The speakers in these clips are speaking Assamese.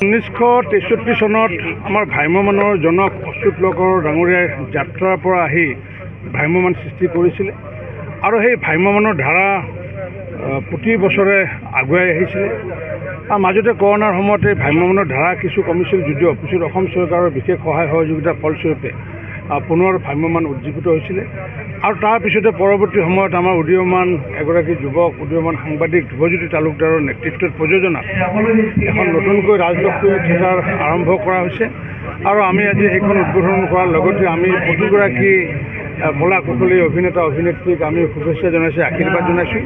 1963 চনত আমাৰ ভ্ৰাম্যমাণৰ জনক অচ্যুত লকৰ ডাঙৰীয়াই যাত্ৰাৰ পৰা আহি ভ্ৰাম্যমাণ সৃষ্টি কৰিছিলে আৰু সেই ভ্ৰাম্যমাণৰ ধাৰা প্ৰতি বছৰে আগুৱাই আহিছিলে। আৰু মাজতে কৰোণাৰ সময়তে ভ্ৰাম্যমাণৰ ধাৰা কিছু কমিছিল যদিও পিছত অসম চৰকাৰৰ বিশেষ সহায় সহযোগিতাৰ ফলস্বৰূপে পুনৰ ভ্ৰাম্যমাণ উজ্জীৱিত হৈছিলে। আৰু তাৰপিছতে পৰৱৰ্তী সময়ত আমাৰ উদীয়মান এগৰাকী যুৱক উদীয়মান সাংবাদিক ধ্ৰুৱজ্যোতি তালুকদাৰৰ নেতৃত্বত প্ৰযোজনাত এখন নতুনকৈ ৰাজলক্ষ্মী থিয়েটাৰ আৰম্ভ কৰা হৈছে আৰু আমি আজি সেইখন উদ্বোধন কৰাৰ লগতে আমি প্ৰতিগৰাকী কলা কুশলী অভিনেতা অভিনেত্ৰীক আমি শুভেচ্ছা জনাইছোঁ, আশীৰ্বাদ জনাইছোঁ।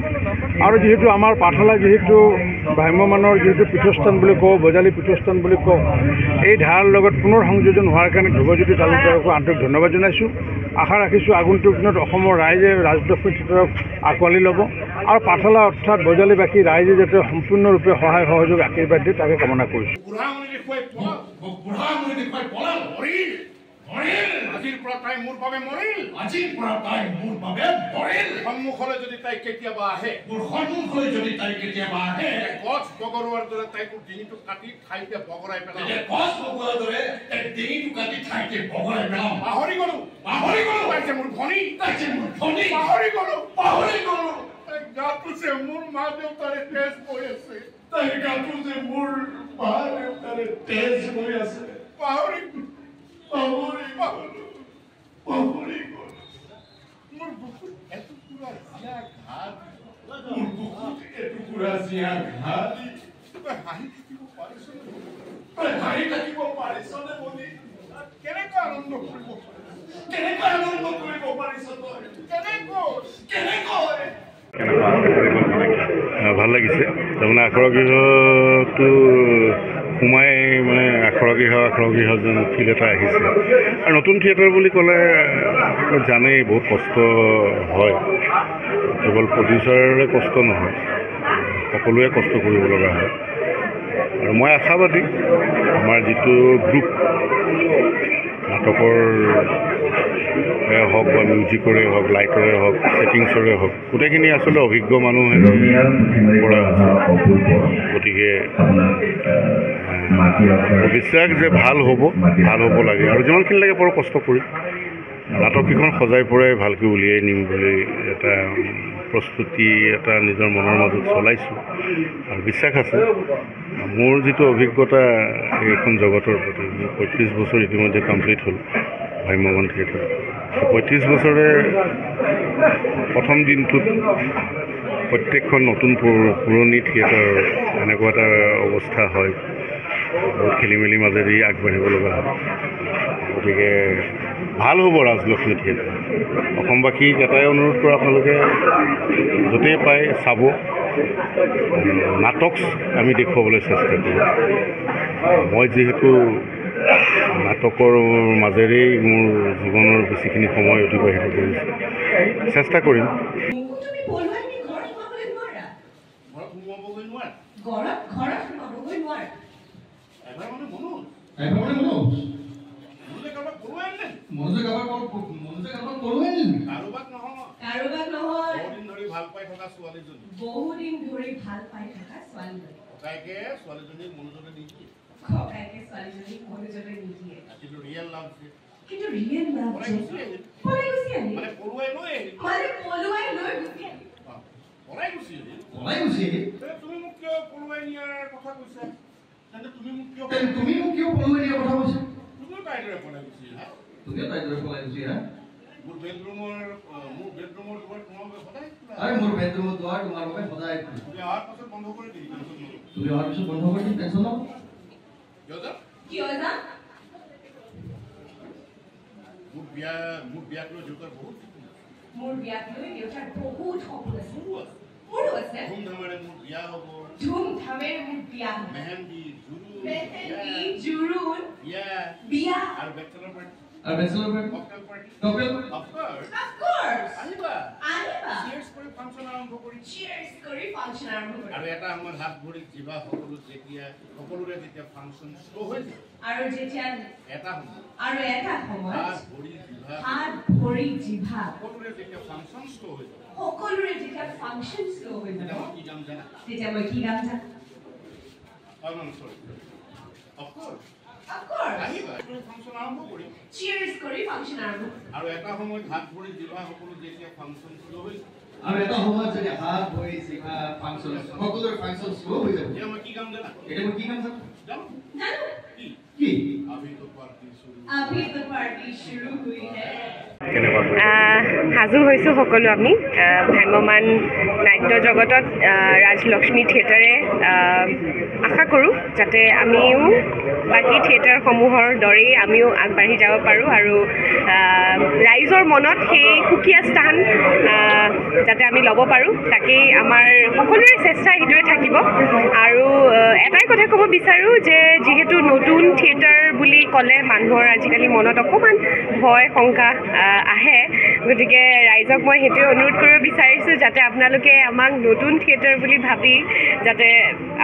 আৰু যিহেতু আমাৰ পাঠশালা যিহেতু ভ্ৰাম্যমাণৰ যিহেতু পীঠস্থান বুলি কওঁ, বজালী পীঠস্থান বুলি কওঁ, এই ধাৰাৰ লগত পুনৰ সংযোজন হোৱাৰ কাৰণে ধ্ৰুৱজ্যোতি তালুকদাৰকো আন্তৰিক ধন্যবাদ জনাইছোঁ। আশা ৰাখিছোঁ আগন্তুক দিনত অসমৰ ৰাইজে ৰাজলক্ষ্মী থিয়েটাৰক আঁকোৱালি ল'ব আৰু পাঠশালা অৰ্থাৎ বজালীবাসী ৰাইজে যাতে সম্পূৰ্ণৰূপে সহায় সহযোগ আশীৰ্বাদ দিয়ে তাকে কামনা কৰিছোঁ। আজিৰ পৰা তাই মোৰ বাবে মৰিল, আজিৰ পৰা তাই মোৰ বাবে মৰিল। সন্মুখলৈ যদি তাই কেতিয়াবা আহে, মোৰ সন্মুখলৈ যদি তাই কেতিয়াবা আহে, গছ বগৰোৱাৰ দৰে তাইক ডিঙিটো কাটি ঠাইতে বগৰাই পেলাম। গছ বগৰোৱাৰ দৰে তাইক ডিঙিটো কাটি ঠাইতে বগৰাই পেলাম। পাহৰি গলো তাই যে মোৰ ভনী, তাই যে মোৰ ভনী। পাহৰি গলো তাই গাটো যে মোৰ মা দেউতাৰে তেজ বৈ আছে, তাইৰ গাটো যে মোৰ মা দেউতাৰে তেজ বৈ আছে। পাহৰি গলো মোৰ বুকুত এটুকুৰা জিয়া ঘাট, মোৰ বুকুত এটুকুৰা জিয়া ঘাট। তই হাঁহি থাকিব পাৰিছনে? তই হাঁহি থাকিব পাৰিছনে বুলি কেনেকৈ আনন্দ কৰিব পাৰিছ তই? কেনেকৈ ভাল লাগিছে। তাৰমানে আখৰা গৃহটো সোমাই মানে আখৰা গৃহ যেন ফিল এটা আহিছে। আৰু নতুন থিয়েটাৰ বুলি ক'লে জানেই বহুত কষ্ট হয়, কেৱল প্ৰডিউচাৰৰে কষ্ট নহয়, সকলোৱে কষ্ট কৰিব লগা হয়। আৰু মই আশাবাদী আমাৰ যিটো গ্ৰুপ নাটকৰ হওক বা মিউজিকৰে হওক, লাইটৰে হওক, ছেটিংছৰে হওক, গোটেইখিনি আচলতে অভিজ্ঞ মানুহে কৰা হৈছে। গতিকে বিশ্বাস যে ভাল হ'ব লাগে আৰু যিমানখিনি লাগে বৰ কষ্ট কৰি নাটককেইখন সজাই পৰাই ভালকৈ উলিয়াই নিম বুলি এটা প্ৰস্তুতি এটা নিজৰ মনৰ মাজত চলাইছোঁ আৰু বিশ্বাস আছে। মোৰ যিটো অভিজ্ঞতা এইখন জগতৰ প্ৰতি, মোৰ 35 বছৰ ইতিমধ্যে কমপ্লিট হ'ল ভ্ৰাম্যমাণ থিয়েটাৰ। 35 বছৰে প্ৰথম দিনটোত প্ৰত্যেকখন নতুন পুৰণি থিয়েটাৰ এনেকুৱা এটা অৱস্থা হয়, বহুত খেলি মেলি মাজেদি আগবাঢ়িব লগা হয়। গতিকে ভাল হ'ব ৰাজলক্ষ্মী থিয়েটাৰ। অসমবাসীক এটাই অনুৰোধ কৰোঁ, আপোনালোকে য'তেই পায় চাব, নাটক আমি দেখুৱাবলৈ চেষ্টা কৰোঁ। মই যিহেতু নাটকৰ মাজেৰেই মোৰ জীৱনৰ বেছিখিনি সময় অতিবাহিত কৰিছোঁ, চেষ্টা কৰিম। বহুদিন ধৰি ভাল পাই থকা ছোৱালীজনী ককাইকে ছোৱালীজনীক মনোযোগে নিদিয়ে, কিন্তু ৰিয়েল লাভ পলাই গুচি আহিল। তুমি মোক কিয় পলুৱাই নিয়াৰ কথা কৈছা? তুমি মোক কিয় পলুৱাই নিয়াৰ কথা কৈছা? তুমিও তাইৰ দৰে পলাই গুচি আহিলা। মোৰ বেডৰুমৰ দুৱাৰ তোমাৰ বাবে সদায় খোলা। মোৰ বেডৰুমৰ দুৱাৰ তোমাৰ বাবে সদায় খোলা। তুমি অহাৰ পাছত বন্ধ কৰি দিম, টেনচন নল'বা। কিয় যা? মোৰ বিয়াক লৈ দেউতাৰ বহুত সপোন আছে। মোৰো আছে। ধুমধামেৰে মোৰ বিয়া হ'ব। মেহেন্দি, জোৰোণ, বিয়া আৰু bachelor party. Cocktail party. Of course. আহিবা। Cheers কৰি ফাংচন আৰম্ভ কৰি। আৰু এটা সময়ত হাত ভৰি জিভা সকলোৰে যেতিয়া ফাংচন শ্ব' হৈ যায়। আৰু যেতিয়া এটা সময়ত হাত ভৰি জিভা সকলোৰে যেতিয়া ফাংচন শ্ব' হৈ যায়। তেতিয়া মই কি গাম জানা? Of course. Of course. আহিবা ফাংচন আৰম্ভ কৰিম Cheers কৰি ফাংচন আৰম্ভ আৰু এটা সময়ত হাত ভৰি জিভা সকলো যেতিয়া ফাংচন শুৰু হইল আৰু এটা সময়ত যদি হাত ভৰি জিভা ফাংচন সকলোৰ ফাংচন শুরু হৈ যাব এতিয়া মই কি কাম জানা এটা মই কি কাম জানো জানো কি কি अभी तो पार्टी शुरू अभी तो पार्टी शुरू हुई है সাজু হৈছোঁ সকলো আমি ভ্ৰাম্যমান নাট্য জগতত ৰাজলক্ষ্মী থিয়েটাৰে আশা কৰোঁ যাতে আমিও বাকী থিয়েটাৰসমূহৰ দৰেই আমিও আগবাঢ়ি যাব পাৰোঁ আৰু ৰাইজৰ মনত সেই সুকীয়া স্থান যাতে আমি ল'ব পাৰোঁ তাকেই আমাৰ সকলোৰে চেষ্টা সেইটোৱে থাকিব আৰু এটাই কথা ক'ব বিচাৰোঁ যে যিহেতু নতুন থিয়েটাৰ বুলি ক'লে মানুহৰ আজিকালি মনত অকণমান ভয় শংকা আহে গতিকে ৰাইজক মই সেইটোৱে অনুৰোধ কৰিব বিচাৰিছোঁ যাতে আপোনালোকে আমাক নতুন থিয়েটাৰ বুলি ভাবি যাতে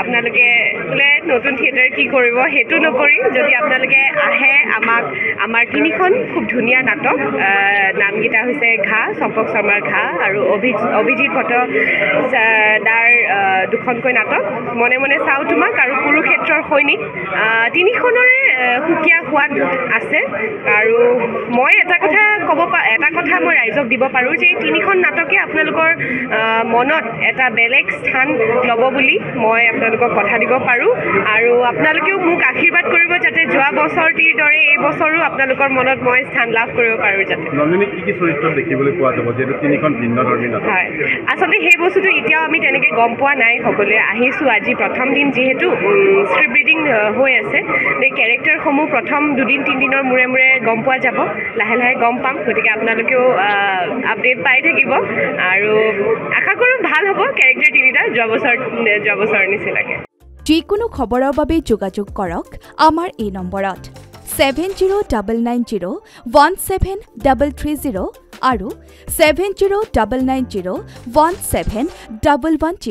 আপোনালোকে বোলে নতুন থিয়েটাৰ কি কৰিব সেইটো নকৰি যদি আপোনালোকে আহে আমাক আমাৰ তিনিখন খুব ধুনীয়া নাটক নামকেইটা হৈছে ঘা চম্পক শৰ্মাৰ ঘা আৰু অভিজিত ভট্ট দাৰ দুখনকৈ নাটক মনে মনে চাওঁ তোমাক আৰু কুৰুক্ষেত্ৰৰ সৈনিক তিনিখনৰে সুকীয়া সোৱাদ আছে আৰু মই এটা কথা মই ৰাইজক দিব পাৰোঁ যে এই তিনিখন নাটকে আপোনালোকৰ মনত এটা বেলেগ স্থান ল'ব বুলি মই আপোনালোকক কথা দিব পাৰোঁ আৰু আপোনালোকেও মোক আশীৰ্বাদ কৰিব যাতে যোৱা বছৰটিৰ দৰে এই বছৰো আপোনালোকৰ মনত মই স্থান লাভ কৰিব পাৰোঁ যাতে নন্দিনী কি চৰিত্ৰত দেখিবলৈ পোৱা যাব যিহেতু তিনিখন ভিন্নধৰ্মী নাটক হয় আচলতে সেই বস্তুটো এতিয়াও আমি তেনেকৈ গম পোৱা নাই সকলোৱে আহিছোঁ আজি প্ৰথম দিন যিহেতু স্ক্ৰিপ্ট ৰিডিং হৈ আছে এই কেৰেক্টাৰসমূহ প্ৰথম দুদিন তিনিদিনৰ মূৰে মূৰে গম পোৱা যাব লাহে লাহে গম পাম গতিকে আপোনালোকেও আপডেট পাই থাকিব আৰু আশা কৰোঁ ভাল হ'ব কেৰেক্টাৰ তিনিটা যোৱা বছৰ নিচিনাকৈ যিকোনো খবৰৰ বাবে যোগাযোগ কৰক আমাৰ এই নম্বৰত 7099017330 আৰু 7099017110